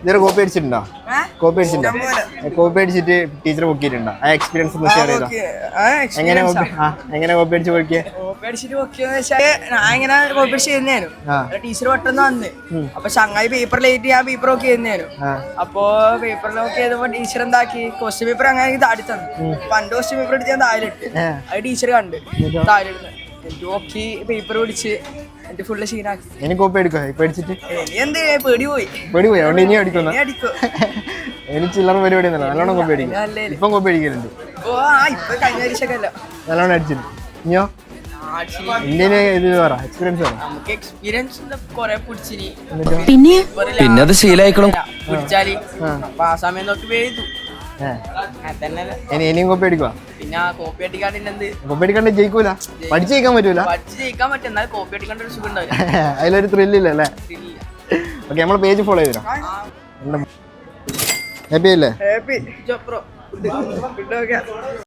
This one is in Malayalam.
ഇതുവരെ കോപ്പി അടിച്ചിട്ടുണ്ടോ? കോപ്പി അടിച്ചിട്ട് ടീച്ചർ പൊക്കിയിട്ടുണ്ടോ? ആ എക്സ്പീരിയൻസ് ഒന്ന് ഷെയർ ചെയ്തോ. എങ്ങനെ കോപ്പി അടിച്ച് പൊക്കിയേ? ഞാൻ കോപ്പി അടിച്ച് ചെയ്യുന്നേനു. ടീച്ചർ പെട്ടെന്ന് വന്ന് അപ്പൊ ചങ്ങായി പേപ്പർ ലേറ്റ് ഞാൻ പേപ്പർ ഒക്കെ ചെയ്യുന്നേനു. അപ്പൊ പേപ്പർ നോക്കി ചെയ്തപ്പോ ടീച്ചർ എന്താക്കി ക്വസ്റ്റ്യൻ പേപ്പർ അങ്ങനെ താടി തന്നു. പണ്ട് ക്വസ്റ്റ്യൻ പേപ്പർ എടുത്ത് ഞാൻ താഴെ ഇട്ട് അത് ടീച്ചർ കണ്ട് താഴെ ഇടുന്നു. എനിക്ക് നോക്കി പേപ്പർ പിടിച്ച് എന്റെ ഫുള്ള് ക്ഷീണാക്കി. ഇനി കോപ്പി അടിക്കോ? പേടിച്ചിട്ട് എന്ത് പേടി പോയി അതുകൊണ്ട് ഇനി അടിക്കുന്നു. എനിക്ക് ചില്ലറ പരിപാടി ഒന്നുമില്ല, നല്ലോണം കോപ്പി അടിക്കും. ഇപ്പം കോപ്പി അടിക്കലുണ്ട്. ഇപ്പൊ കഴിഞ്ഞ പരീക്ഷക്കല്ല നല്ലോണം അടിച്ചിട്ട്. ഇനിയോ ഇന്ത്യന് ഇത് പറ എക്സ്പീരിയൻസ് പറ. നമുക്ക് എക്സ്പീരിയൻസ് കൊറേ പിടിച്ചിനി. പിന്നെ അത് ശീലായിക്കണം. പിടിച്ചാല് അപ്പൊ ആ സമയം നോക്കി പെയ്തു. ഇനിയും കോപ്പി അടിക്കുക. പിന്നെ കോപ്പി അടിക്കാണ്ട് കോപ്പി അടിക്കാണ്ട് ജയിക്കൂല, പഠിച്ചു ജയിക്കാൻ പറ്റൂല. പഠിച്ച് ജയിക്കാൻ പറ്റും, എന്നാൽ കോപ്പി അടിക്കാണ്ട് ഒരു സുഖം ഉണ്ടാവില്ല. അതിലൊരു ത്രില്ലില്ല അല്ലേ? ഓക്കെ, നമ്മളെ പേജ് ഫോളോ ചെയ്തോ. ഹാപ്പി അല്ലേ? ഹാപ്പി.